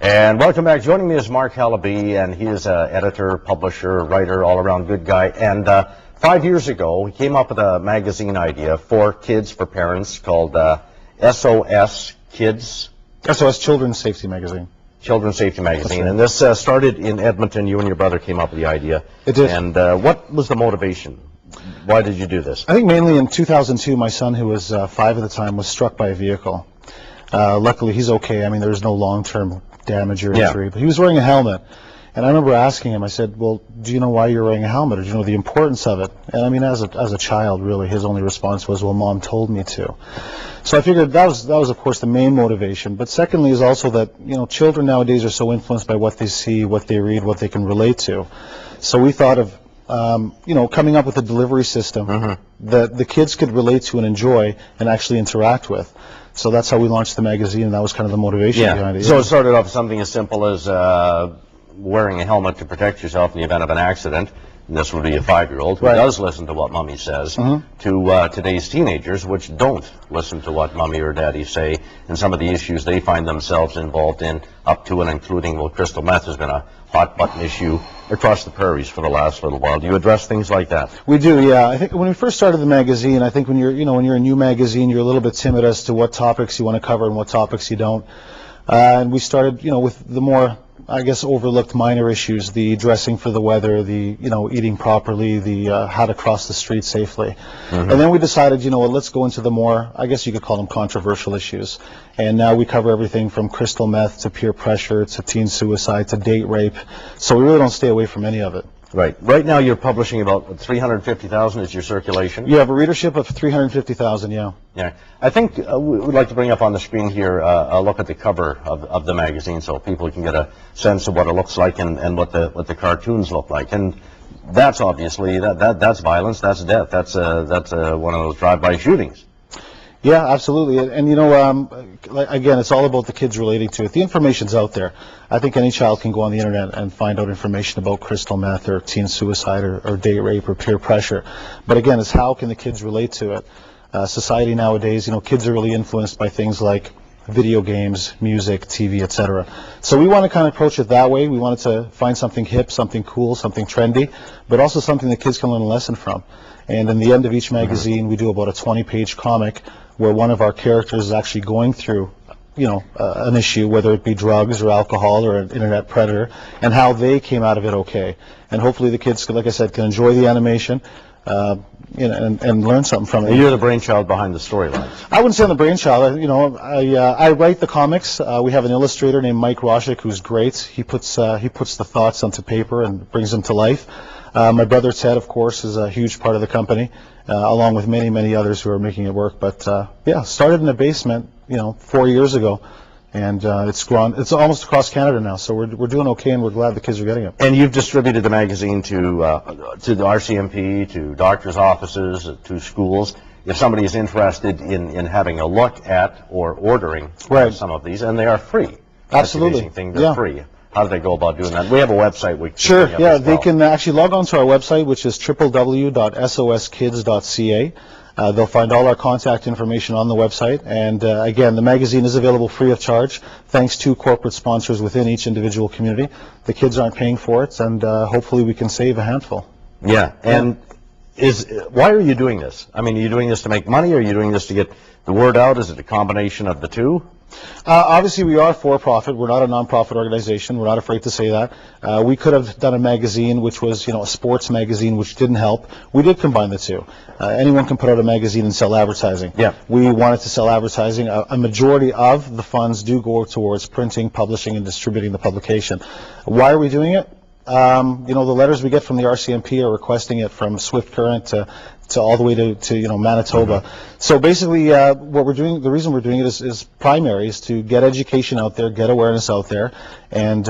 And welcome back. Joining me is Mark Hallaby, and he is an editor, publisher, writer, all-around good guy. And 5 years ago, he came up with a magazine idea for kids, for parents, called SOS Kids. SOS Children's Safety Magazine. Children's Safety Magazine. Right. And this started in Edmonton. You and your brother came up with the idea. It did. And what was the motivation? Why did you do this? I think mainly in 2002, my son, who was 5 at the time, was struck by a vehicle. Luckily, he's okay. I mean, there was no long-term damage or injury, but he was wearing a helmet. And I remember asking him, I said, well, do you know why you're wearing a helmet, or do you know the importance of it? And I mean, as a child, really, his only response was, well, Mom told me to. So I figured that was of course the main motivation. But secondly is also that, you know, children nowadays are so influenced by what they see, what they read, what they can relate to. So we thought of, coming up with a delivery system that the kids could relate to and enjoy and actually interact with. So that's how we launched the magazine, and that was kind of the motivation behind it. So it started off something as simple as wearing a helmet to protect yourself in the event of an accident. And this would be a 5-year-old who does listen to what Mommy says, to today's teenagers, which don't listen to what Mommy or Daddy say, and some of the issues they find themselves involved in, up to and including, well, crystal meth has been a hot-button issue across the prairies for the last little while. Do you address things like that? We do, yeah. I think when we first started the magazine, I think when you're a new magazine, you're a little bit timid as to what topics you want to cover and what topics you don't. And we started, with the more, I guess, overlooked minor issues, the dressing for the weather, the, eating properly, the how to cross the street safely. And then we decided, let's go into the more, I guess you could call them controversial issues. And now we cover everything from crystal meth to peer pressure to teen suicide to date rape. So we really don't stay away from any of it. Right. Right now you're publishing about 350,000 is your circulation? You have a readership of 350,000, yeah. Yeah. I think we'd like to bring up on the screen here a look at the cover of the magazine so people can get a sense of what it looks like and what the cartoons look like. And that's obviously, that's violence, that's death, that's one of those drive-by shootings. Yeah, absolutely. And again, it's all about the kids relating to it. The information's out there. I think any child can go on the internet and find out information about crystal meth or teen suicide or date rape or peer pressure. But again, it's how can the kids relate to it? Society nowadays, kids are really influenced by things like video games, music, TV, etc. So we want to kind of approach it that way. We wanted to find something hip, something cool, something trendy, but also something the kids can learn a lesson from. And in the end of each magazine, we do about a 20-page comic where one of our characters is actually going through, an issue, whether it be drugs or alcohol or an internet predator, and how they came out of it okay. And hopefully the kids, like I said, can enjoy the animation, and learn something from it. You're the brainchild behind the storylines. I wouldn't say I'm the brainchild. I write the comics. We have an illustrator named Mike Roshik who's great. He puts the thoughts onto paper and brings them to life. My brother Ted, of course, is a huge part of the company, along with many, many others who are making it work. But started in a basement, 4 years ago, and it's grown. It's almost across Canada now, so we're doing okay, and we're glad the kids are getting it. And you've distributed the magazine to the RCMP, to doctors' offices, to schools. If somebody is interested in having a look at or ordering some of these, and they are free. Absolutely, that's the amazing thing. They're free. How do they go about doing that? We have a website. They can actually log on to our website, which is www.soskids.ca. They'll find all our contact information on the website. And again, the magazine is available free of charge, thanks to corporate sponsors within each individual community. The kids aren't paying for it, and hopefully we can save a handful. Yeah, and why are you doing this? I mean, are you doing this to make money, or are you doing this to get the word out? Is it a combination of the two? Obviously, we are for-profit. We're not a non-profit organization. We're not afraid to say that. We could have done a magazine which was, a sports magazine, which didn't help. We did combine the two. Anyone can put out a magazine and sell advertising. Yeah. We wanted to sell advertising. A majority of the funds do go towards printing, publishing, and distributing the publication. Why are we doing it? The letters we get from the RCMP are requesting it from Swift Current to all the way to Manitoba. So basically, what we're doing, the reason we're doing it is primary, is to get education out there, get awareness out there, and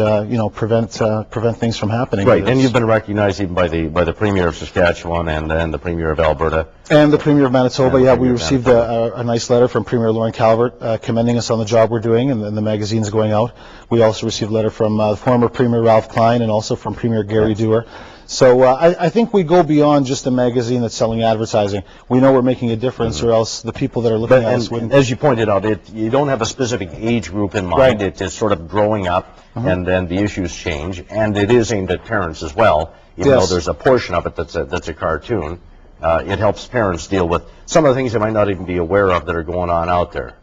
prevent things from happening. Right, and you've been recognized even by the Premier of Saskatchewan and the Premier of Alberta. And the Premier of Manitoba. Yeah, we received a nice letter from Premier Lauren Calvert commending us on the job we're doing, and the magazine's going out. We also received a letter from former Premier Ralph Klein and also from Premier Gary Dewar. So I think we go beyond just a magazine that's selling advertising. We know we're making a difference, or else the people that are looking at us wouldn't. As you pointed out, you don't have a specific age group in mind. Right. It is sort of growing up, and then the issues change, and it is aimed at parents as well. Even though there's a portion of it that's a cartoon, it helps parents deal with some of the things they might not even be aware of that are going on out there.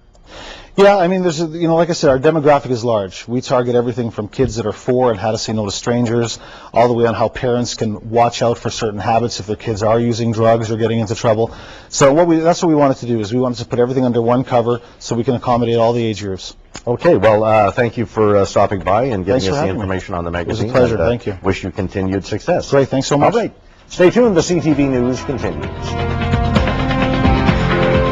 Yeah, I mean, there's, like I said, our demographic is large. We target everything from kids that are 4 and how to say no to strangers, all the way on how parents can watch out for certain habits if their kids are using drugs or getting into trouble. So that's what we wanted to do, is we wanted to put everything under one cover so we can accommodate all the age groups. Okay, well, thank you for stopping by and giving Thanks for us the having me. information on the magazine. It was a pleasure, And, thank you. Wish you continued success. Great, thanks so much. All right, stay tuned. The CTV News continues.